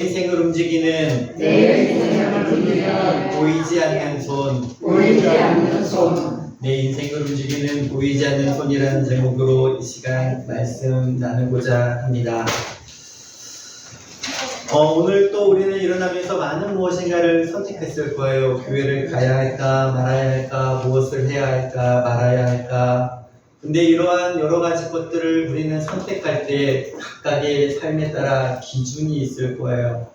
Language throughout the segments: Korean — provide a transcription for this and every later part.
인생을 움직이는 내 인생을 움직이는 보이지 않는 손. 보이지 않는 손. 내 인생을 움직이는 보이지 않는 손이라는 제목으로 이 시간 말씀 나누고자 합니다. 오늘 또 우리는 일어나면서 많은 무엇인가를 선택했을 거예요. 교회를 가야 할까 말아야 할까, 무엇을 해야 할까 말아야 할까. 근데 이러한 여러 가지 것들을 우리는 선택할 때 각각의 삶에 따라 기준이 있을 거예요.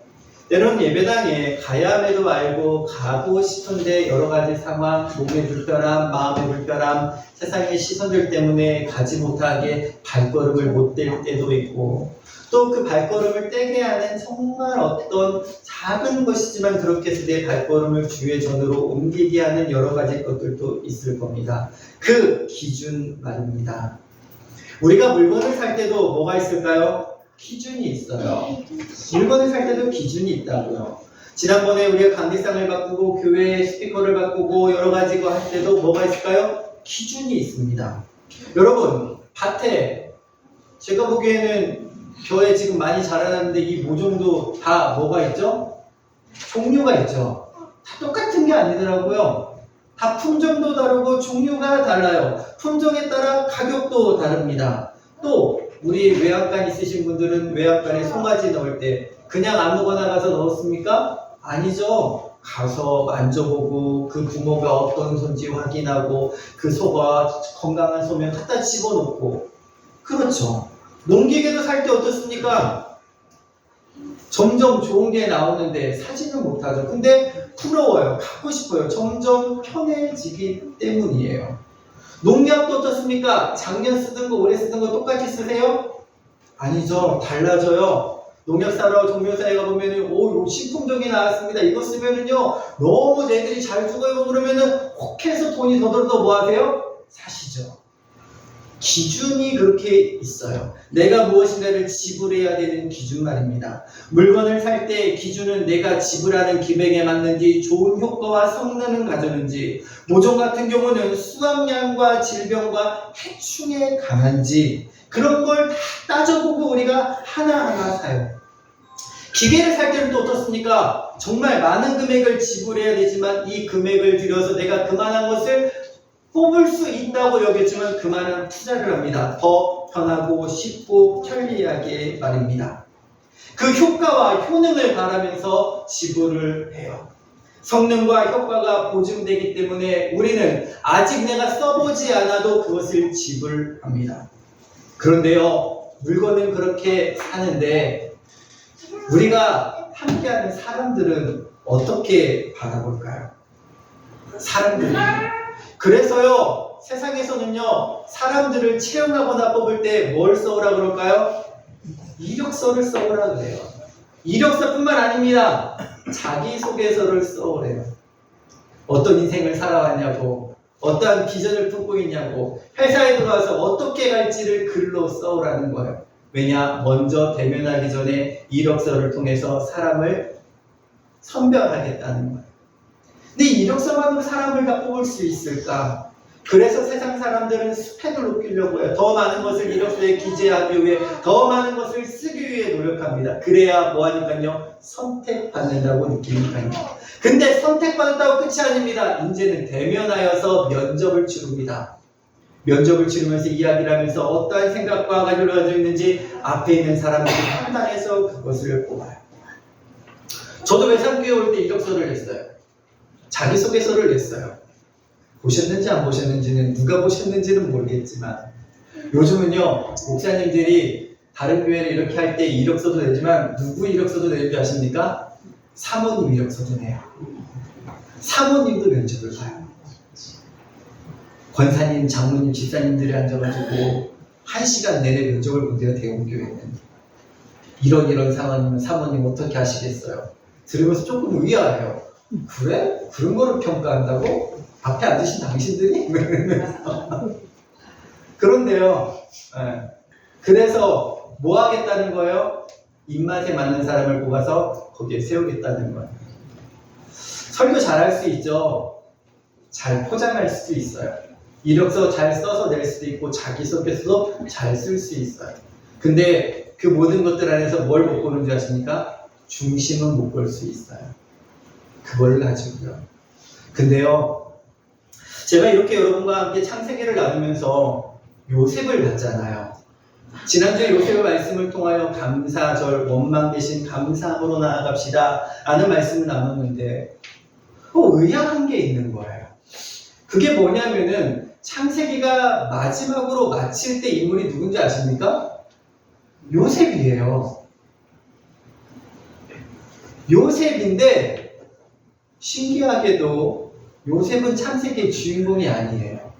때론 예배당에 가야 함에도 알고 가고 싶은데 여러 가지 상황, 몸의 불편함, 마음의 불편함, 세상의 시선들 때문에 가지 못하게 발걸음을 못 뗄 때도 있고, 또 그 발걸음을 떼게 하는 정말 어떤 작은 것이지만 그렇게 해서 내 발걸음을 주의 전으로 옮기게 하는 여러 가지 것들도 있을 겁니다. 그 기준 말입니다. 우리가 물건을 살 때도 뭐가 있을까요? 기준이 있어요. 물건을 살 때도 기준이 있다고요. 지난번에 우리가 강대상을 바꾸고 교회 스피커를 바꾸고 여러 가지 거 할 때도 뭐가 있을까요? 기준이 있습니다. 여러분, 밭에 제가 보기에는 겨에 지금 많이 자라났는데 이 모종도 다 뭐가 있죠? 종류가 있죠. 다 똑같은 게 아니더라고요. 다 품종도 다르고 종류가 달라요. 품종에 따라 가격도 다릅니다. 또 우리 외양간 있으신 분들은 외양간에 송아지 넣을 때 그냥 아무거나 가서 넣었습니까? 아니죠. 가서 만져보고 그 부모가 어떤 소인지 확인하고 그 소가 건강한 소면 갖다 집어넣고. 그렇죠. 농기계도 살 때 어떻습니까? 점점 좋은 게 나오는데 사지는 못하죠. 근데 부러워요. 갖고 싶어요. 점점 편해지기 때문이에요. 농약도 어떻습니까? 작년 쓰던 거 올해 쓰던 거 똑같이 쓰세요? 아니죠. 달라져요. 농약 사러 종묘사에 가보면은 요 신품종이 나왔습니다. 이거 쓰면은요 너무 애들이 잘 죽어요. 그러면은 혹해서 돈이 더 들어도 뭐 하세요? 사시죠. 기준이 그렇게 있어요. 내가 무엇인가를 지불해야 되는 기준 말입니다. 물건을 살 때 기준은 내가 지불하는 기백에 맞는지, 좋은 효과와 성능을 가졌는지, 모종 같은 경우는 수확량과 질병과 해충에 강한지, 그런 걸 다 따져보고 우리가 하나하나 사요. 기계를 살 때는 또 어떻습니까? 정말 많은 금액을 지불해야 되지만 이 금액을 들여서 내가 그만한 것을 뽑을 수 있다고 여겼지만 그만한 투자를 합니다. 더 편하고 쉽고 편리하게 말입니다. 그 효과와 효능을 바라면서 지불을 해요. 성능과 효과가 보증되기 때문에 우리는 아직 내가 써보지 않아도 그것을 지불합니다. 그런데요, 물건은 그렇게 사는데 우리가 함께하는 사람들은 어떻게 바라볼까요? 사람들은 그래서요, 세상에서는요, 사람들을 채용하거나 뽑을 때 뭘 써오라 그럴까요? 이력서를 써오라 그래요. 이력서뿐만 아닙니다. 자기소개서를 써오래요. 어떤 인생을 살아왔냐고, 어떠한 비전을 품고 있냐고, 회사에 들어와서 어떻게 갈지를 글로 써오라는 거예요. 왜냐? 먼저 대면하기 전에 이력서를 통해서 사람을 선별하겠다는 거예요. 근데 이력서만으로 사람을 다 뽑을 수 있을까? 그래서 세상 사람들은 스펙을 높이려고 해요. 더 많은 것을 이력서에 기재하기 위해, 더 많은 것을 쓰기 위해 노력합니다. 그래야 뭐하니까요? 선택받는다고 느끼니까요. 근데 선택받았다고 끝이 아닙니다. 이제는 대면하여서 면접을 치릅니다. 면접을 치르면서 이야기를 하면서 어떠한 생각과 가지고 있는지 앞에 있는 사람들이 판단해서 그것을 뽑아요. 저도 외상교회 올 때 이력서를 냈어요. 자기소개서를 냈어요. 보셨는지 안 보셨는지는, 누가 보셨는지는 모르겠지만 요즘은요, 목사님들이 다른 교회를 이렇게 할 때 이력서도 내지만 누구 이력서도 내는지 아십니까? 사모님 이력서도 내요. 사모님도 면접을 봐요. 권사님, 장로님, 집사님들이 앉아가지고 1시간 내내 면접을 본대요. 대형교회는. 이런 상황이면 사모님 어떻게 하시겠어요? 들으면서 조금 의아해요. 그래? 그런 거를 평가한다고? 앞에 앉으신 당신들이? 그런데요, 그래서 뭐 하겠다는 거예요? 입맛에 맞는 사람을 뽑아서 거기에 세우겠다는 거예요. 설교 잘할 수 있죠. 잘 포장할 수도 있어요. 이력서 잘 써서 낼 수도 있고 자기소개서도 잘 쓸 수 있어요. 근데 그 모든 것들 안에서 뭘 못 보는 줄 아십니까? 중심은 못 볼 수 있어요. 그걸 가지고요. 근데요, 제가 이렇게 여러분과 함께 창세기를 나누면서 요셉을 봤잖아요. 지난주에 요셉의 말씀을 통하여 감사절, 원망 대신 감사함으로 나아갑시다 라는 말씀을 나눴는데 의아한 게 있는 거예요. 그게 뭐냐면은 창세기가 마지막으로 마칠 때 인물이 누군지 아십니까? 요셉이에요. 요셉인데 신기하게도 요셉은 창세기의 주인공이 아니에요.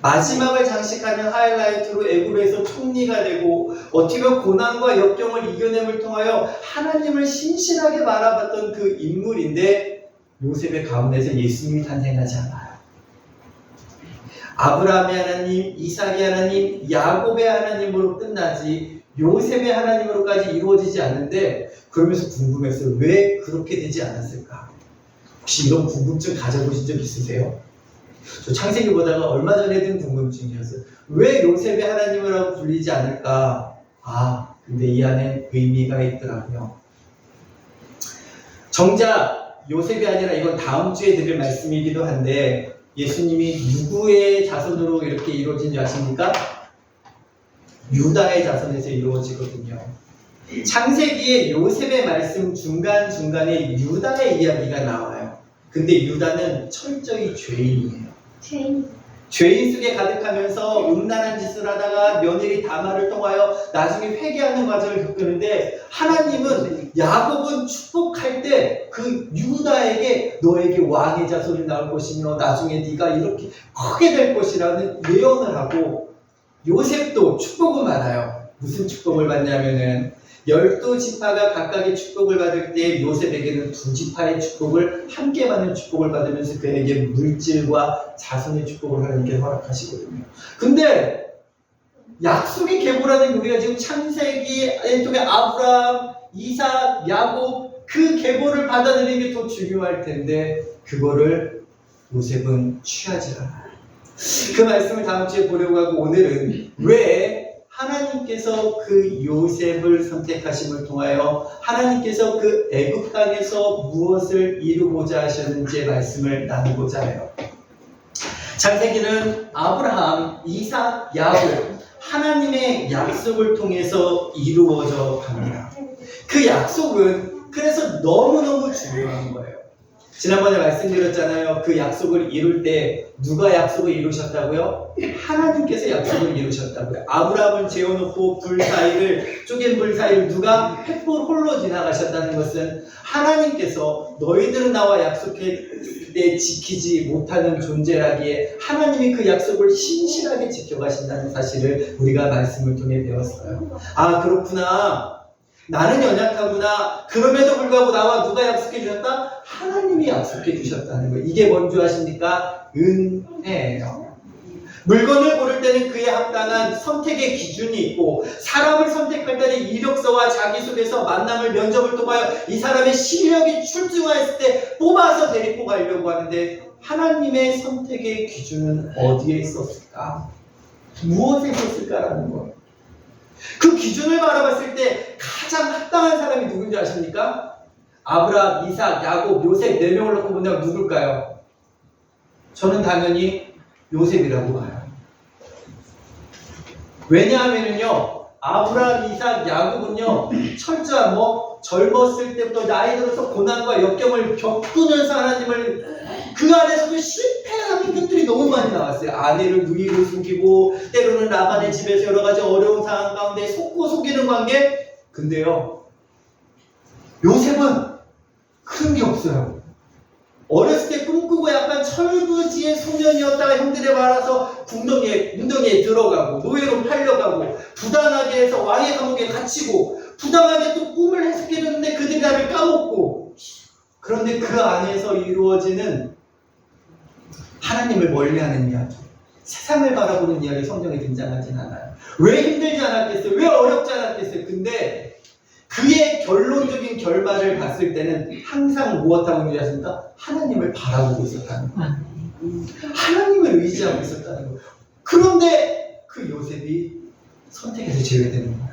마지막을 장식하는 하이라이트로 애굽에서 총리가 되고 어떻게 보면 고난과 역경을 이겨냄을 통하여 하나님을 신실하게 바라봤던 그 인물인데 요셉의 가운데서 예수님이 탄생하지 않아요. 아브라함의 하나님, 이삭의 하나님, 야곱의 하나님으로 끝나지 요셉의 하나님으로까지 이루어지지 않는데 그러면서 궁금했어요. 왜 그렇게 되지 않았을까? 혹시 이런 궁금증 가져보신 적 있으세요? 저 창세기 보다가 얼마 전에 든 궁금증이었어요. 왜 요셉의 하나님이라고 불리지 않을까? 근데 이 안에 의미가 있더라고요. 정작 요셉이 아니라 이건 다음 주에 드릴 말씀이기도 한데 예수님이 누구의 자손으로 이렇게 이루어진지 아십니까? 유다의 자손에서 이루어지거든요. 창세기에 요셉의 말씀 중간중간에 유다의 이야기가 나와요. 근데 유다는 철저히 죄인이에요. 죄인 속에 가득하면서 음란한 짓을 하다가 며느리 다말을 통하여 나중에 회개하는 과정을 겪는데 하나님은 야곱은 축복할 때 그 유다에게 너에게 왕의 자손이 나올 것이며 나중에 네가 이렇게 크게 될 것이라는 예언을 하고 요셉도 축복을 받아요. 무슨 축복을 받냐면은 12지파가 각각의 축복을 받을 때 요셉에게는 2지파의 축복을 함께 받는 축복을 받으면서 그에게 물질과 자손의 축복을 하나님께 허락하시거든요. 근데 약속의 계보라는 우리가 지금 창세기에 통해 아브라함, 이삭, 야곱 그 계보를 받아들이는 게 더 중요할 텐데 그거를 요셉은 취하지 않아요. 그 말씀을 다음 주에 보려고 하고 오늘은 왜 하나님께서 그 요셉을 선택하심을 통하여 하나님께서 그 애굽 땅에서 무엇을 이루고자 하셨는지의 말씀을 나누고자 해요. 창세기는 아브라함, 이삭, 야곱 하나님의 약속을 통해서 이루어져 갑니다. 그 약속은 그래서 너무너무 중요한 거예요. 지난번에 말씀드렸잖아요. 그 약속을 이룰 때 누가 약속을 이루셨다고요? 하나님께서 약속을 이루셨다고요. 아브라함을 재워놓고 쪼갠 불 사이를 누가 횃불 홀로 지나가셨다는 것은 하나님께서 너희들은 나와 약속했을 때 지키지 못하는 존재라기에 하나님이 그 약속을 신실하게 지켜가신다는 사실을 우리가 말씀을 통해 배웠어요. 그렇구나. 나는 연약하구나. 그럼에도 불구하고 나와 누가 약속해 주셨다? 하나님이 약속해 주셨다는 거예요. 이게 뭔지 아십니까? 은혜예요. 물건을 고를 때는 그에 합당한 선택의 기준이 있고 사람을 선택할 때는 이력서와 자기소개서, 만남을, 면접을 통하여 이 사람의 실력이 출중하였을 때 뽑아서 데리고 가려고 하는데 하나님의 선택의 기준은 어디에 있었을까? 무엇에 있었을까라는 거예요. 그 기준을 바라봤을 때 가장 합당한 사람이 누군지 아십니까? 아브라함, 이삭, 야곱, 요셉 4명을 놓고 본다면 누굴까요? 저는 당연히 요셉이라고 봐요. 왜냐하면요, 아브라함, 이삭, 야곱은요, 철저한 젊었을 때부터 나이 들어서 고난과 역경을 겪으면서 하나님을 그 안에서도 실패하는 것들이 너무 많이 나왔어요. 아내를 누이로 숨기고 때로는 라반의 집에서 여러 가지 어려운 상황 가운데 속이는 관계. 근데요, 요셉은 그런 게 없어요. 어렸을 때 꿈꾸고 약간 철부지의 소년이었다가 형들에 말아서 궁덩이에 들어가고 노예로 팔려가고 부당하게 해서 왕의 감옥에 갇히고 부당하게 또 꿈을 해석해줬는데 그들이 나를 까먹고, 그런데 그 안에서 이루어지는 하나님을 멀리하는 이야기, 세상을 바라보는 이야기 성경에 등장하진 않아요. 왜 힘들지 않았겠어요? 왜 어렵지 않았겠어요? 근데 그의 결론적인 결말을 봤을 때는 항상 무엇하고 있었습니까? 하나님을 바라보고 있었다는 거예요. 하나님을 의지하고 있었다는 거예요. 그런데 그 요셉이 선택해서 제외되는 거예요.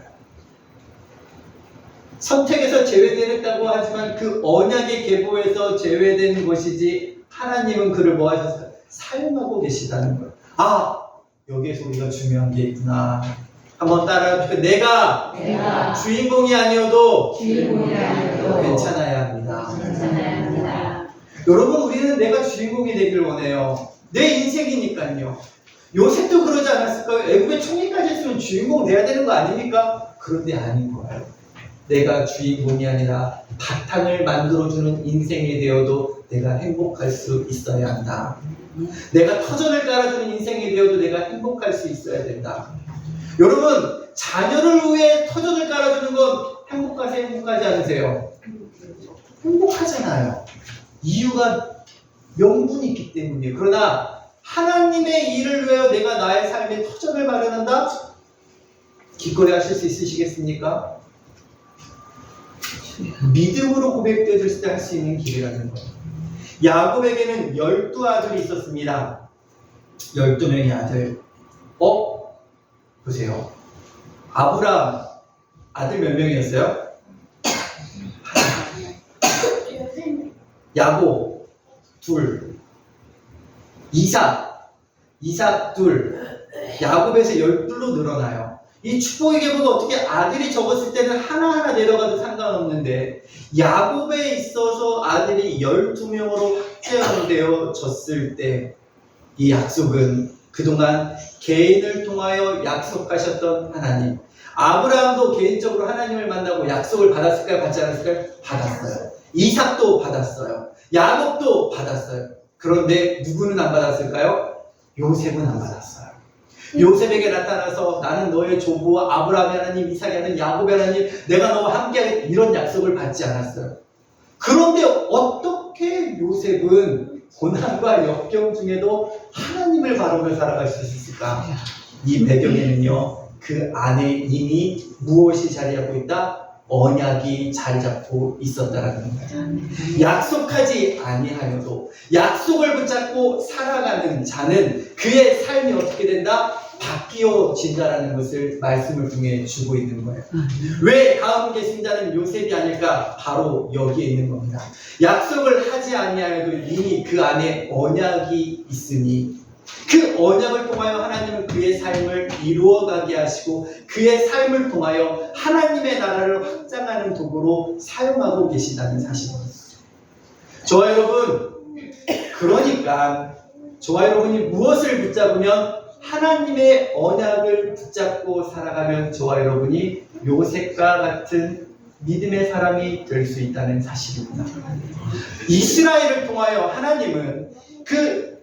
선택에서 제외되었다고 하지만 그 언약의 계보에서 제외된 것이지 하나님은 그를 뭐 하셨어요? 사용하고 계시다는 거예요. 아, 여기에서 우리가 중요한 게 있구나. 한번 따라해 주세요. 내가 주인공이 아니어도 괜찮아야 합니다. 여러분, 우리는 내가 주인공이 되길 원해요. 내 인생이니까요. 요셉도 그러지 않았을까요? 애굽의 총리까지 했으면 주인공 돼야 되는 거 아닙니까? 그런데 아닌 거예요. 내가 주인공이 아니라 바탕을 만들어주는 인생이 되어도 내가 행복할 수 있어야 한다. 내가 터전을 깔아주는 인생이 되어도 내가 행복할 수 있어야 된다. 여러분, 자녀를 위해 터전을 깔아주는 건 행복하세요? 행복하지 않으세요? 행복하잖아요. 이유가 명분이 있기 때문이에요. 그러나 하나님의 일을 위하여 내가 나의 삶에 터전을 마련한다? 기꺼이 하실 수 있으시겠습니까? 믿음으로 고백되어질 때 할 수 있는 길이라는 거예요. 야곱에게는 12아들이 있었습니다. 12명의 아들. 보세요. 아브라함 아들 몇 명이었어요? 야곱 둘, 이삭 둘, 야곱에서 12로 늘어나요. 이 축복의 계보가 어떻게 아들이 적었을 때는 하나하나 내려가도 상관없는데 야곱에 있어서 아들이 12명으로 확장되어졌을 때 이 약속은 그동안 개인을 통하여 약속하셨던 하나님, 아브라함도 개인적으로 하나님을 만나고 약속을 받았을까요? 받지 않았을까요? 받았어요. 이삭도 받았어요. 야곱도 받았어요. 그런데 누구는 안 받았을까요? 요셉은 안 받았어요. 요셉에게 나타나서 나는 너의 조부와 아브라함의 하나님, 이삭의 하나님, 야곱의 하나님, 내가 너와 함께하겠다, 이런 약속을 받지 않았어요. 그런데 어떻게 요셉은 고난과 역경 중에도 하나님을 바라보며 살아갈 수 있을까? 이 배경에는요, 그 안에 이미 무엇이 자리하고 있다? 언약이 자리 잡고 있었다라는 거예요. 약속하지 아니하여도 약속을 붙잡고 살아가는 자는 그의 삶이 어떻게 된다? 바뀌어진다라는 것을 말씀을 통해 주고 있는 거예요. 왜 다음 계승자는 요셉이 아닐까? 바로 여기에 있는 겁니다. 약속을 하지 아니하여도 이미 그 안에 언약이 있으니 그 언약을 통하여 하나님은 그의 삶을 이루어가게 하시고 그의 삶을 통하여 하나님의 나라를 확장하는 도구로 사용하고 계시다는 사실입니다. 저와 여러분, 그러니까 저와 여러분이 무엇을 붙잡으면 하나님의 언약을 붙잡고 살아가면 저와 여러분이 요셉과 같은 믿음의 사람이 될 수 있다는 사실입니다. 이스라엘을 통하여 하나님은 그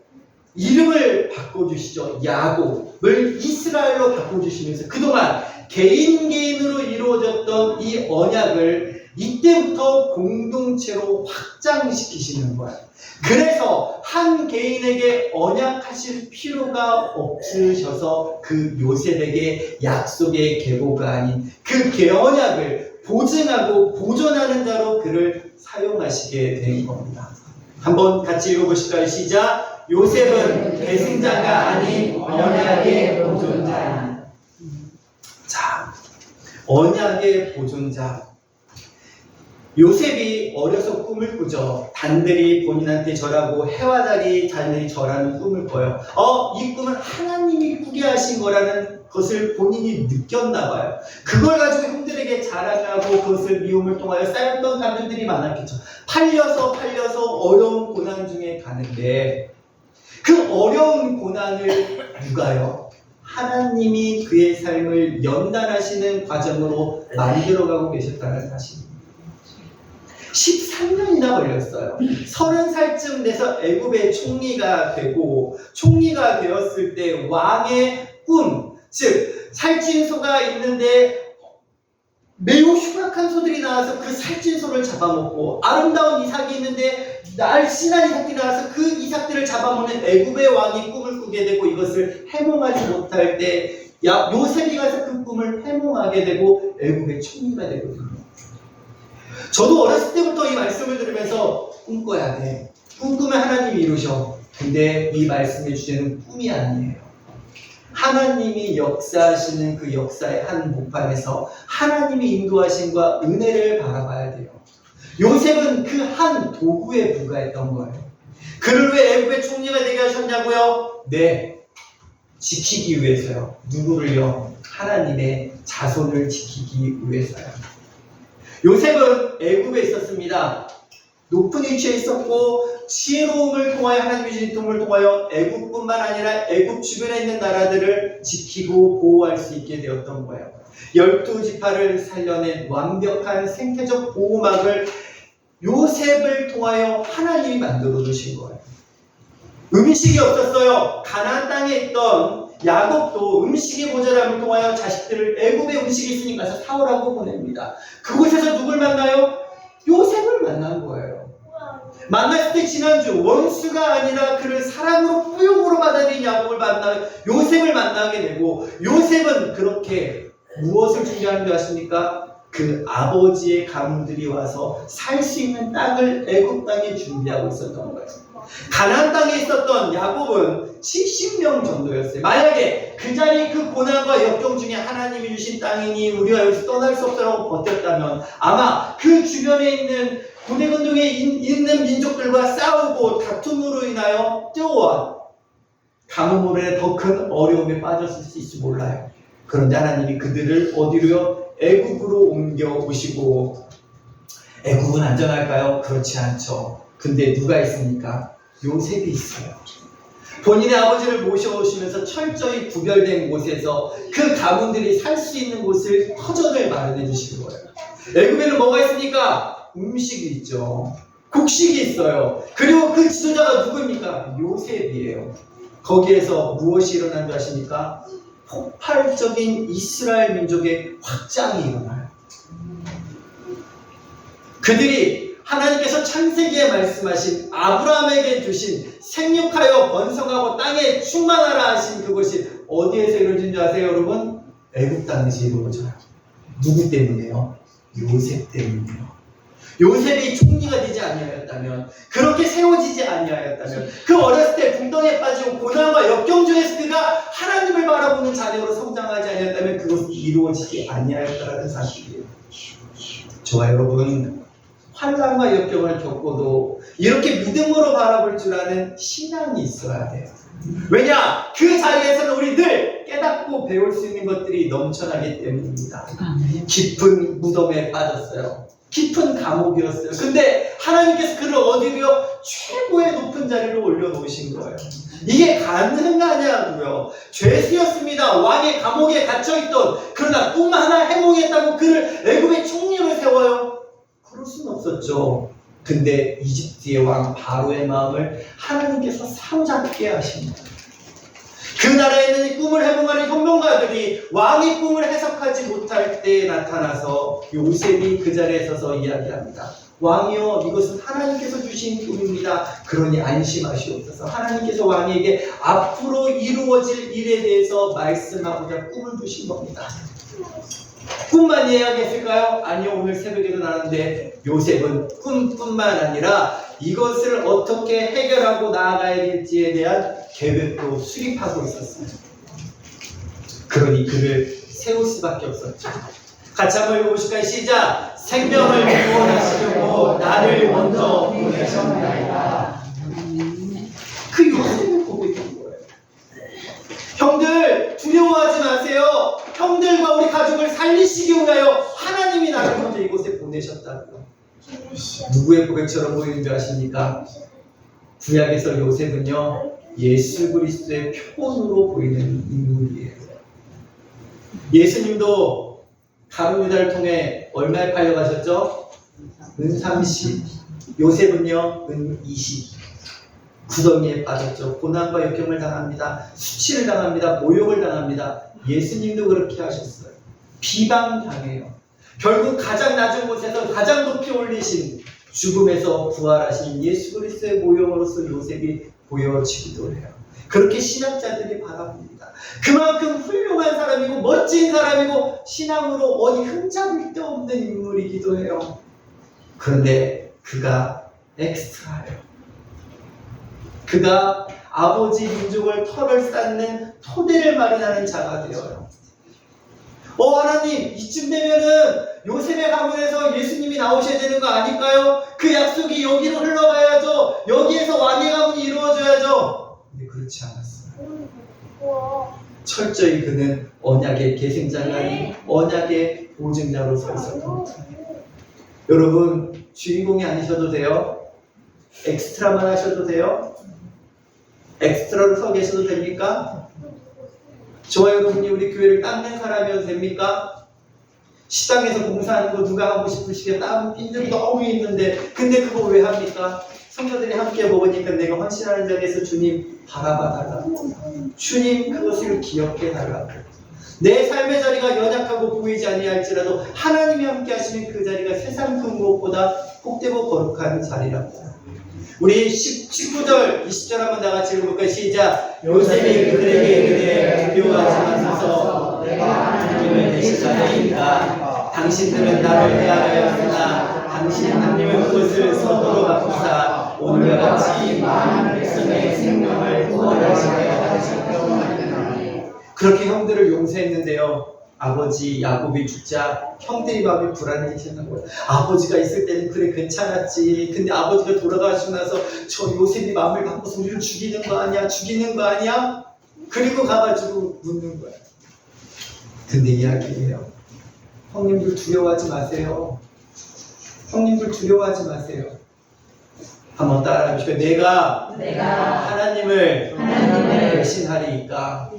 이름을 바꿔주시죠. 야곱을 이스라엘로 바꿔주시면서 그동안 개인으로 이루어졌던 이 언약을 이때부터 공동체로 확장시키시는 거예요. 그래서 한 개인에게 언약하실 필요가 없으셔서 그 요셉에게 약속의 계보가 아닌 그 언약을 보증하고 보존하는 자로 그를 사용하시게 된 겁니다. 한번 같이 읽어보실까요? 시작! 요셉은 계승자가 아닌 언약의 보존자. 자, 언약의 보존자. 요셉이 어려서 꿈을 꾸죠. 단들이 본인한테 절하고 해와 달이 단들이 절하는 꿈을 꿔요. 이 꿈은 하나님이 꾸게 하신 거라는 것을 본인이 느꼈나 봐요. 그걸 가지고 형들에게 자랑하고 그것을 미움을 통하여 쌓였던 감정들이 많았겠죠. 팔려서 어려운 고난 중에 가는데 그 어려운 고난을 누가요? 하나님이 그의 삶을 연단하시는 과정으로 만들어가고 계셨다는 사실입니다. 13년이나 걸렸어요. 30살쯤 돼서 애굽의 총리가 되고 총리가 되었을 때 왕의 꿈, 즉 살찐소가 있는데 매우 흉악한 소들이 나와서 그 살찐소를 잡아먹고 아름다운 이삭이 있는데 날씬한 이삭이 나와서 그 이삭들을 잡아먹는 애굽의 왕이 꿈을 꾸게 되고 이것을 해몽하지 못할 때 요셉이 가서 그 꿈을 해몽하게 되고 애굽의 총리가 되거든요. 저도 어렸을 때부터 이 말씀을 들으면서 꿈꿔야 돼. 꿈꾸면 하나님이 이루셔. 근데 이 말씀의 주제는 꿈이 아니에요. 하나님이 역사하시는 그 역사의 한 목판에서 하나님이 인도하심과 은혜를 바라봐야 돼요. 요셉은 그 한 도구에 불과했던 거예요. 그를 왜 애굽의 총리가 되게 하셨냐고요? 네, 지키기 위해서요. 누구를요? 하나님의 자손을 지키기 위해서요. 요셉은 애굽에 있었습니다. 높은 위치에 있었고 지혜로움을 통하여 하나님의 주신 도움을 통하여 애굽뿐만 아니라 애굽 주변에 있는 나라들을 지키고 보호할 수 있게 되었던 거예요. 12지파를 살려낸 완벽한 생태적 보호막을 요셉을 통하여 하나님이 만들어 주신 거예요. 음식이 없었어요. 가나안 땅에 있던 야곱도 음식의 모자람을 통하여 자식들을 애굽에 음식이 있으니까 가서 사오라고 보냅니다. 그곳에서 누굴 만나요? 요셉을 만난 거예요. 만났을 때 지난주 원수가 아니라 그를 사랑으로 포용으로 받아들인 야곱을 요셉을 만나게 되고, 요셉은 그렇게 무엇을 준비하는 줄 아십니까? 그 아버지의 가문들이 와서 살 수 있는 땅을 애굽 땅에 준비하고 있었던 거예요. 가나안 땅에 있었던 야곱은 70명 정도였어요. 만약에 그 자리 그 고난과 역경 중에 하나님이 주신 땅이니 우리가 여기서 떠날 수 없다고 버텼다면 아마 그 주변에 있는 고대근동에 있는 민족들과 싸우고 다툼으로 인하여 뛰어와 가뭄으로 인해 더 큰 어려움에 빠졌을 수 있을지 몰라요. 그런데 하나님이 그들을 어디로요? 애굽으로 옮겨 오시고, 애굽은 안전할까요? 그렇지 않죠. 근데 누가 있습니까? 요셉이 있어요. 본인의 아버지를 모셔오시면서 철저히 구별된 곳에서 그 가문들이 살 수 있는 곳을 터전을 마련해 주시는 거예요. 애굽에는 뭐가 있습니까? 음식이 있죠. 곡식이 있어요. 그리고 그 지도자가 누구입니까? 요셉이에요. 거기에서 무엇이 일어난 줄 아십니까? 폭발적인 이스라엘 민족의 확장이 일어나요. 그들이 하나님께서 창세기에 말씀하신 아브라함에게 주신 생육하여 번성하고 땅에 충만하라 하신 그것이 어디에서 이루어진 줄 아세요, 여러분? 애굽 땅에서 이루어져요. 누구 때문에요? 요셉 때문이에요. 요셉이 총리가 되지 아니하였다면, 그렇게 세워지지 아니하였다면, 그 어렸을 때 궁덩이에 빠지고 고난과 역경 중에서 그가 하나님을 바라보는 자녀로 성장하지 아니하였다면 그것이 이루어지지 아니하였다라는 사실이에요. 저와 여러분, 환난과 역경을 겪고도 이렇게 믿음으로 바라볼 줄 아는 신앙이 있어야 돼요. 왜냐? 그 자리에서는 우리 늘 깨닫고 배울 수 있는 것들이 넘쳐나기 때문입니다. 깊은 무덤에 빠졌어요. 깊은 감옥이었어요. 근데 하나님께서 그를 어디로요? 최고의 높은 자리로 올려놓으신 거예요. 이게 가능하냐고요. 죄수였습니다. 왕의 감옥에 갇혀있던, 그러나 꿈 하나 해몽했다고 그를 애굽의 총리로 세워요? 그럴 수는 없었죠. 근데 이집트의 왕 바로의 마음을 하나님께서 사로잡게 하십니다. 그 나라에 있는 꿈을 해몽하는 현명가들이 왕의 꿈을 해석하지 못할 때에 나타나서 요셉이 그 자리에 서서 이야기합니다. 왕이여, 이것은 하나님께서 주신 꿈입니다. 그러니 안심하시옵소서. 하나님께서 왕에게 앞으로 이루어질 일에 대해서 말씀하고자 꿈을 주신 겁니다. 꿈만 이야기했을까요? 아니요, 오늘 새벽에도 나왔는데 요셉은 꿈뿐만 아니라 이것을 어떻게 해결하고 나아가야 될지에 대한 계획도 수립하고 있었어요. 그러니 그를 세울 수밖에 없었죠. 같이 한번 읽어보실까요? 시작! 생명을 구원하시려고 나를 먼저 보내셨나이다. 그 요셉을 고백한 거예요. 형들, 두려워하지 마세요. 형들과 우리 가족을 살리시기 위하여 하나님이 나를 먼저 이곳에 보내셨다고요. 누구의 고백처럼 보이는 줄 아십니까? 구약에서 요셉은요, 예수 그리스도의 표본으로 보이는 인물이에요. 예수님도 가룟 유다를 통해 얼마에 팔려가셨죠? 은 30. 요셉은요, 은 20. 구덩이에 빠졌죠. 고난과 역경을 당합니다. 수치를 당합니다. 모욕을 당합니다. 예수님도 그렇게 하셨어요. 비방당해요. 결국 가장 낮은 곳에서 가장 높이 올리신, 죽음에서 부활하신 예수 그리스도의 모형으로서 요셉이 보여지기도 해요. 그렇게 신학자들이 바라봅니다. 그만큼 훌륭한 사람이고 멋진 사람이고 신앙으로 어디 흠잡을 데 없는 인물이기도 해요. 그런데 그가 엑스트라예요. 그가 아버지 민족을 털을 쌓는 토대를 마련하는 자가 되어요. 하나님, 이쯤 되면은 요셉의 가문에서 예수님이 나오셔야 되는 거 아닐까요? 그 약속이 여기로 흘러가야죠. 여기에서 왕의 가문이 이루어져야죠. 근데 그렇지 않았어요. 철저히 그는 언약의 계승자가 아닌 언약의 보증자로 서 있었던 거예요. 여러분, 주인공이 아니셔도 돼요. 엑스트라만 하셔도 돼요. 엑스트라로 서 계셔도 됩니까? 저와 여러분이 우리 교회를 닦는 사람이어도 됩니까? 시장에서 봉사하는 거 누가 하고 싶으시게 땀 빈들이 너무 있는데 근데 그거 왜 합니까? 성도들이 함께 먹으니까 내가 헌신하는 자리에서 주님 바라봐달라. 주님 그것을 기억해달라. 내 삶의 자리가 연약하고 보이지 아니할지라도 하나님이 함께 하시는 그 자리가 세상 그 무엇보다 복되고 거룩한 자리랍니다. 우리 19절, 20절 한번 다 같이 읽어볼까요? 시작! 요셉이 그들에게 이르되 두려워하지 마소서 내가 하나님을 대신 자니까 당신들은 나를 대하였으나 당신 하나님은 그것을 서도로 바꾸사 오늘과 같이 많은 백성의 생명을 구원하시게 하셨다. 그렇게 형들을 용서했는데요. 아버지 야곱이 죽자 형들이 마음이 불안해지는 거예요. 아버지가 있을 때는 그래 괜찮았지. 근데 아버지가 돌아가시고 나서 저 요셉이 마음을 바꿔서 우리를 죽이는 거 아니야? 죽이는 거 아니야? 그리고 가가지고 묻는 거야. 근데 이야기예요. 형님들 두려워하지 마세요. 형님들 두려워하지 마세요. 한번 따라해보시죠. 내가 하나님을 대신하리이까.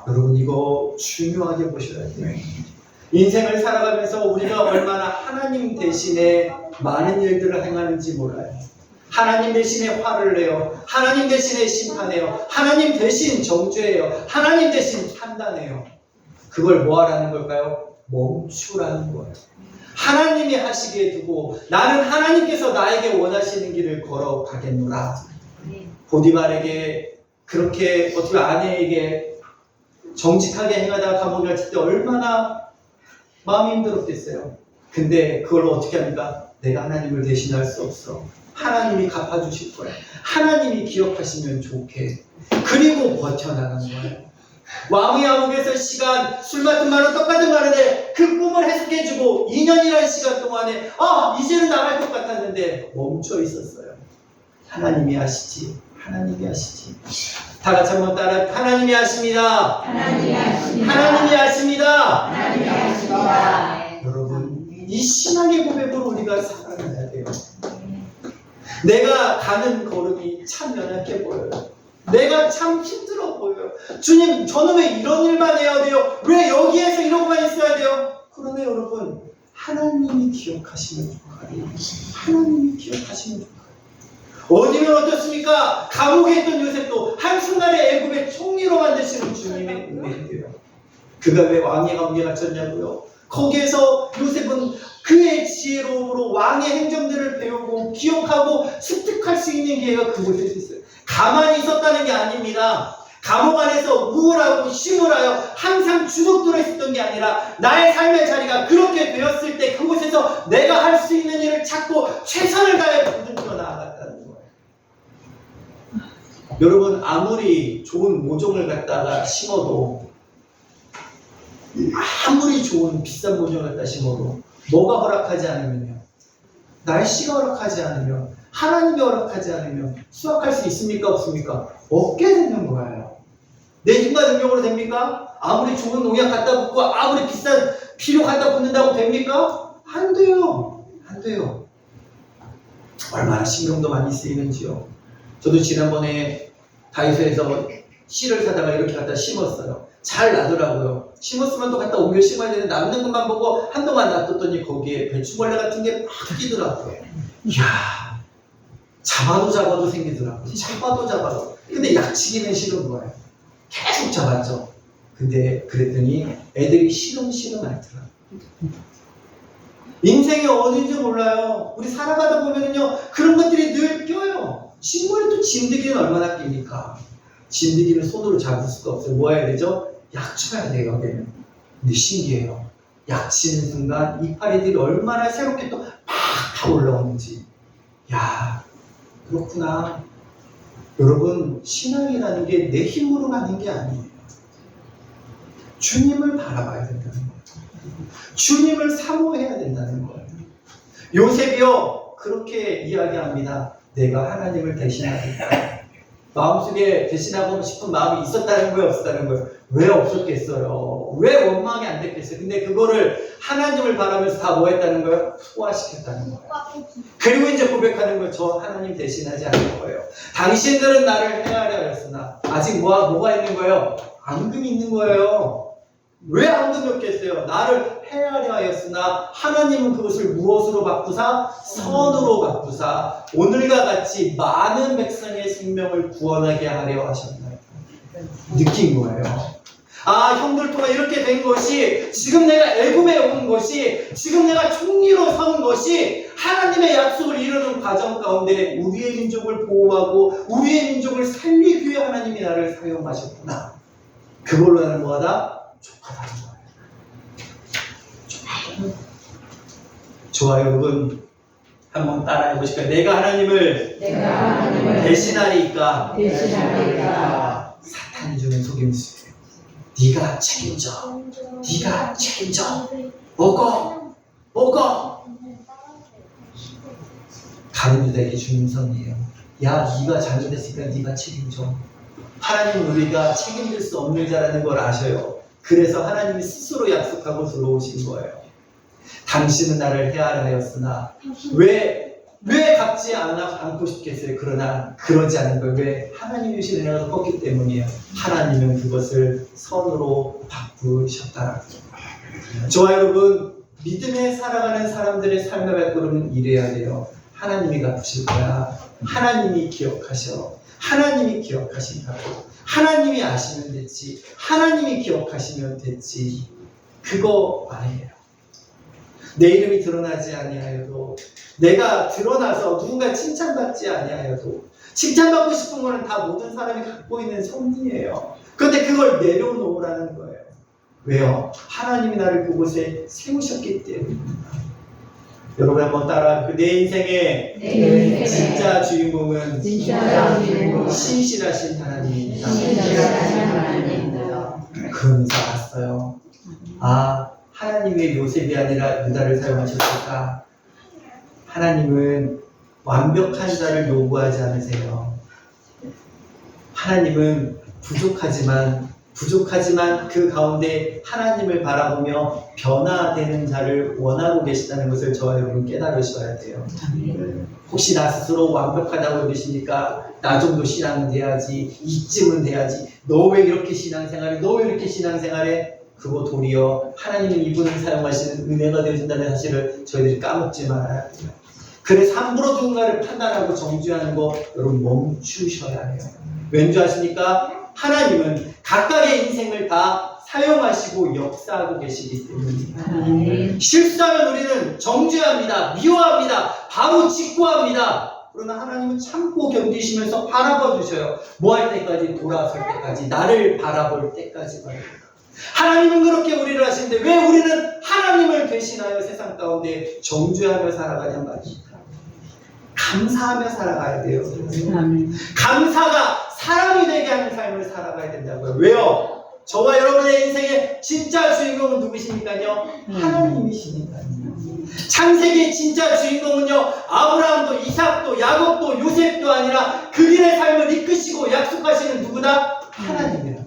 여러분 이거 중요하게 보셔야 돼요. 인생을 살아가면서 우리가 얼마나 하나님 대신에 많은 일들을 행하는지 몰라요. 하나님 대신에 화를 내요. 하나님 대신에 심판해요. 하나님 대신 정죄해요. 하나님 대신 판단해요. 그걸 뭐 하라는 걸까요? 멈추라는 거예요. 하나님이 하시기에 두고 나는 하나님께서 나에게 원하시는 길을 걸어가겠노라. 보디발에게 그렇게 어떻게 아내에게 정직하게 행하다가 감옥에 갇힐 때 얼마나 마음이 힘들었겠어요. 근데 그걸 어떻게 합니까? 내가 하나님을 대신할 수 없어. 하나님이 갚아주실 거야. 하나님이 기억하시면 좋게. 그리고 버텨나간 거예요. 왕의 암흑에서 시간, 술 맡은 말은 똑같은 말인데 그 꿈을 해석해주고 2년이라는 시간 동안에 이제는 나갈 것 같았는데 멈춰 있었어요. 하나님이 하시지. 하나님이 하시지. 다 같이 한번 따라 하나님이 하십니다. 하나님이 하십니다. 여러분 이 신앙의 고백으로 우리가 살아가야 돼요. 내가 가는 걸음이 참 연약해 보여요. 내가 참 힘들어 보여요. 주님, 저는 왜 이런 일만 해야 돼요? 왜 여기에서 이러고만 있어야 돼요? 그러면 여러분, 하나님이 기억하시면 좋아요. 하나님이 기억하시면 좋아요. 어디면 어떻습니까? 감옥에 있던 요셉도 한순간에 애굽의 총리로 만드시는 주님의 은혜예요. 그가 왜 왕의 감옥에 갇혔냐고요? 거기에서 요셉은 그의 지혜로움으로 왕의 행정들을 배우고 기억하고 습득할 수 있는 기회가 그곳에서 있어요. 가만히 있었다는 게 아닙니다. 감옥 안에서 우울하고 심울하여 항상 주눅들어 있었던 게 아니라 나의 삶의 자리가 그렇게 되었을 때 그곳에서 내가 할 수 있는 일을 찾고 최선을 다해 부둥켜 나아갔다는 거예요. 여러분 아무리 좋은 모종을 갖다가 심어도 아무리 좋은 비싼 모종을 갖다 심어도 뭐가 허락하지 않으면요. 날씨가 허락하지 않으면 하나님이 허락하지 않으면 수확할 수 있습니까? 없습니까? 없게 되는 거예요. 내 힘과 능력으로 됩니까? 아무리 좋은 농약 갖다 붓고 아무리 비싼 비료 갖다 붓는다고 됩니까? 안 돼요. 안 돼요. 얼마나 신경도 많이 쓰이는지요. 저도 지난번에 다이소에서 씨를 사다가 이렇게 갖다 심었어요. 잘 나더라고요. 심었으면 또 갖다 옮겨 심어야 되는데 남는 것만 보고 한동안 놔뒀더니 거기에 배추벌레 같은 게 막 끼더라고요. 이야, 잡아도 생기더라고요. 잡아도. 근데 약치기는 싫은 거예요. 계속 잡았죠. 근데 그랬더니 애들이 시름시름 앓더라고요. 인생이 어딘지 몰라요. 우리 살아가다 보면은요, 그런 것들이 늘 껴요. 식물이 또 진드기는 얼마나 낍니까? 진드기는 손으로 잡을 수가 없어요. 뭐 해야 되죠? 약 쳐야 돼요, 여기는. 근데 신기해요. 약 치는 순간 이파리들이 얼마나 새롭게 또 팍 올라오는지. 야, 그렇구나. 여러분, 신앙이라는 게 내 힘으로 가는 게 아니에요. 주님을 바라봐야 된다는 거예요. 주님을 사모해야 된다는 거예요. 요셉이요, 그렇게 이야기합니다. 내가 하나님을 대신하겠다. 마음속에 대신하고 싶은 마음이 있었다는 거예요, 없었다는 거예요? 왜 없었겠어요? 왜 원망이 안 됐겠어요? 근데 그거를 하나님을 바라면서 다 뭐 했다는 거예요? 소화시켰다는 거예요. 그리고 이제 고백하는 거예요. 저 하나님 대신하지 않을 거예요. 당신들은 나를 헤아려 하였으나 아직 뭐가 있는 거예요? 앙금이 있는 거예요. 왜 앙금이었겠어요? 나를 헤아려 하였으나 하나님은 그것을 무엇으로 바꾸사? 선으로 바꾸사 오늘과 같이 많은 백성의 생명을 구원하게 하려 하셨나요? 느낀 거예요. 아, 형들 통해 이렇게 된 것이, 지금 내가 애굽에 온 것이, 지금 내가 총리로 선 것이 하나님의 약속을 이루는 과정 가운데 우리의 민족을 보호하고 우리의 민족을 살리기 위해 하나님이 나를 사용하셨구나. 그걸로 나는 뭐하다? 족하다는 거예요. 좋아요, 여러분. 한번 따라해 보실까요? 내가 하나님을 대신하리까 사탄이 주는 속임수예요. 네가 책임져. 네가 책임져. 먹어. 가룟 유다에게 주는 성이에요. 야, 네가 잘못했으니까 네가 책임져. 하나님은 우리가 책임질 수 없는 자라는 걸 아셔요. 그래서 하나님이 스스로 약속하고 들어오신 거예요. 당신은 나를 헤아려 하였으나 왜 갚지 않고 싶겠어요? 그러나 그러지 않은 거예요. 왜? 하나님이 주신 은혜가 더 컸기 때문이에요. 하나님은 그것을 선으로 바꾸셨다. 저와 여러분, 믿음에 살아가는 사람들의 삶의 발걸음은 이래야 돼요. 하나님이 갚으실 거야. 하나님이 기억하셔. 하나님이 기억하신다고. 하나님이 아시면 됐지. 하나님이 기억하시면 됐지. 그거 아니에요. 내 이름이 드러나지 아니하여도, 내가 드러나서 누군가 칭찬받지 아니하여도, 칭찬받고 싶은 거는 다 모든 사람이 갖고 있는 성리예요. 그런데 그걸 내려놓으라는 거예요. 왜요? 하나님이 나를 그곳에 세우셨기 때문입니다. 여러분 한번 따라, 내 인생의 진짜 주인공은 신실하신 하나님입니다. 그러면서 알았어요. 아, 하나님이 왜 요셉이 아니라 유다를 사용하셨을까? 하나님은 완벽한 자를 요구하지 않으세요. 하나님은 부족하지만 그 가운데 하나님을 바라보며 변화되는 자를 원하고 계시다는 것을 저와 여러분 깨달으셔야 돼요. 혹시 나 스스로 완벽하다고 여기십니까? 나 정도 신앙은 돼야지, 이쯤은 돼야지, 너 왜 이렇게 신앙생활해? 너 왜 이렇게 신앙생활해? 그거 도리어 하나님은 이분을 사용하시는 은혜가 되어준다는 사실을 저희들이 까먹지 말아야 돼요. 그래서 함부로 누군가를 판단하고 정죄하는 거 여러분 멈추셔야 해요. 왠지 아십니까? 하나님은 각각의 인생을 다 사용하시고 역사하고 계시기 때문입니다. 실수하면 우리는 정죄합니다. 미워합니다. 바로 직고합니다. 그러나 하나님은 참고 견디시면서 바라봐 주셔요. 뭐 할 때까지? 돌아설 때까지, 나를 바라볼 때까지 말입니다. 하나님은 그렇게 우리를 하시는데 왜 우리는 하나님을 대신하여 세상 가운데 정죄하며 살아가냔 말입니다. 감사하며 살아가야 돼요. 감사가 사람이 되게 하는 삶을 살아가야 된다고요. 왜요? 저와 여러분의 인생의 진짜 주인공은 누구십니까요? 하나님이시니까요. 창세기의 진짜 주인공은요, 아브라함도 이삭도 야곱도 요셉도 아니라 그들의 삶을 이끄시고 약속하시는 누구다? 하나님이에요.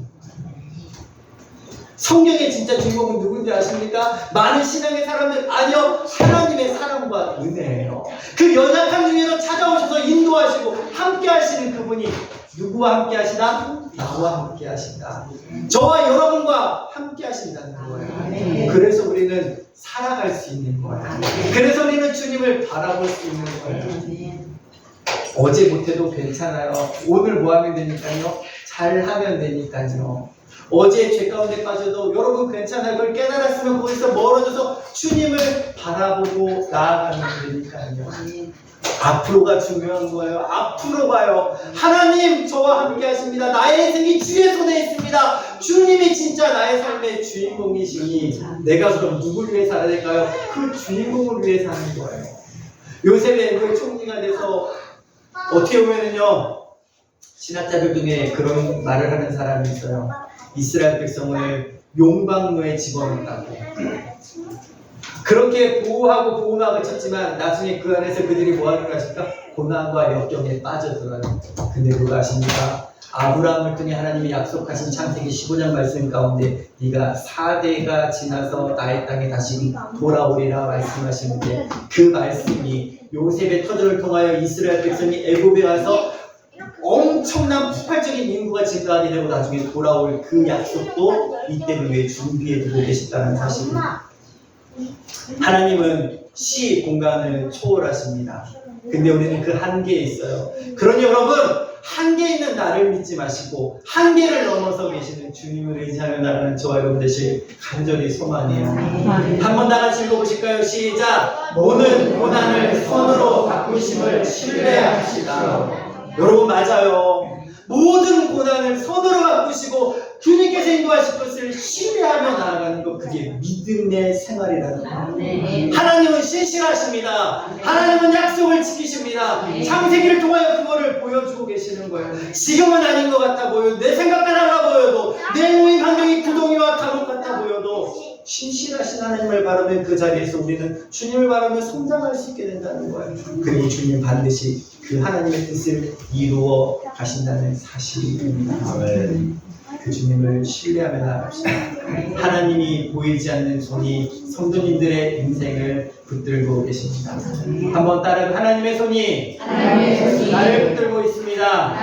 성경의 진짜 주인공은 누군지 아십니까? 많은 신앙의 사람들, 아니요, 하나님의 사랑과 은혜예요. 그 연약한 중에도 찾아오셔서 인도하시고 함께 하시는 그분이 누구와 함께 하시다? 나와 함께 하신다. 저와 여러분과 함께 하신다는 거예요. 그래서 우리는 살아갈 수 있는 거예요. 그래서 우리는 주님을 바라볼 수 있는 거예요. 어제 못해도 괜찮아요. 오늘 뭐 하면 되니까요? 잘하면 되니까요. 어제 죄 가운데 빠져도 여러분 괜찮아요. 그걸 깨달았으면 거기서 멀어져서 주님을 바라보고 나아가면 되니까요. 앞으로가 중요한 거예요. 앞으로 가요. 하나님 저와 함께 하십니다. 나의 인생이 주의 손에 있습니다. 주님이 진짜 나의 삶의 주인공이시니 내가 그럼 누굴 위해 살아야 될까요? 그 주인공을 위해 사는 거예요. 요셉의 총리가 돼서 어떻게 보면은요, 신학자들 중에 그런 말을 하는 사람이 있어요. 이스라엘 백성을 용광로에 집어넣었다고. 그렇게 보호하고 보호막을 쳤지만 나중에 그 안에서 그들이 뭐하는 걸 아십니까? 고난과 역경에 빠져들어요. 근데 그거 아십니까? 아브라함을 통해 하나님이 약속하신 창세기 15장 말씀 가운데 네가 4대가 지나서 나의 땅에 다시 돌아오리라 말씀하시는데, 그 말씀이 요셉의 터전을 통하여 이스라엘 백성이 애굽에 와서 엄청난 폭발적인 인구가 증가하게 되고 나중에 돌아올 그 약속도 이때를 위해 준비해 두고 계셨다는 사실입니다. 하나님은 시 공간을 초월하십니다. 근데 우리는 그 한계에 있어요. 그러니 여러분, 한계에 있는 나를 믿지 마시고 한계를 넘어서 계시는 주님을 의지하며 나가는 저와 여러분 되실 간절히 소망이에요. 한번 다 같이 읽어보실까요? 시작! 모든 고난을 선으로 바꾸심을 신뢰합시다. 여러분, 맞아요. 모든 고난을 선으로 바꾸시고 주님께서 인도하실 것을 신뢰하며 나아가는 것, 그게 믿음의 생활이라는 거예요. 하나님은 신실하십니다. 하나님은 약속을 지키십니다. 창세기를 통하여 그거를 보여주고 계시는 거예요. 지금은 아닌 것 같아 보여도, 내 생각 같아 보여도, 내 몸의 환경이 구덩이와 감옥 같아 보여도 신실하신 하나님을 바라는 그 자리에서 우리는 주님을 바라며 성장할 수 있게 된다는 거예요. 그리고 주님 반드시 그 하나님의 뜻을 이루어 가신다는 사실입니다. 그 주님을 신뢰하며 나아갑시다. 하나님이 보이지 않는 손이 성도님들의 인생을 붙들고 계십니다. 한번 따라, 하나님의 손이 나를 붙들고 있습니다.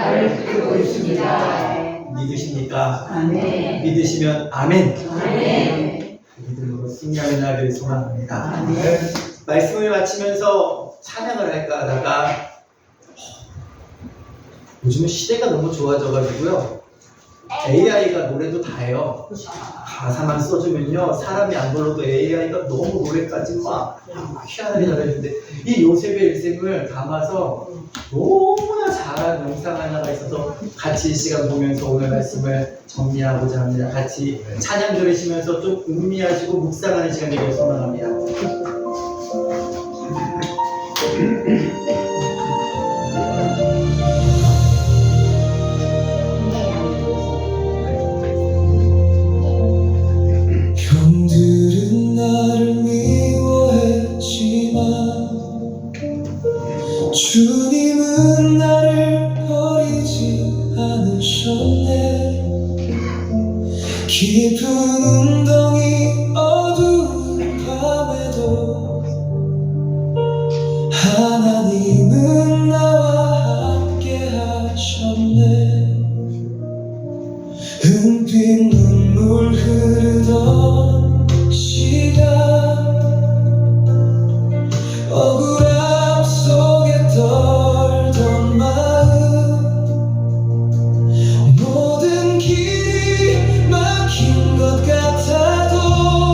믿으십니까? 믿으시면 아멘. 그 믿음으로 승리하며 나아가길 소망합니다. 말씀을 마치면서 찬양을 할까 하다가 요즘은 시대가 너무 좋아져가지고요, AI가 노래도 다 해요. 가사만 써주면요, 사람이 안 불러도 AI가 너무 노래까지 막 희한하게 잘해주는데, 이 요셉의 일생을 담아서 너무나 잘한 영상 하나가 있어서 같이 이 시간 보면서 오늘 말씀을 정리하고자 합니다. 같이 찬양 들으시면서 좀 음미하시고 묵상하는 시간 되길 소망합니다. 형들은 나를 미워했지만 주님은 나를 버리지 않으셨네. 깊은 운동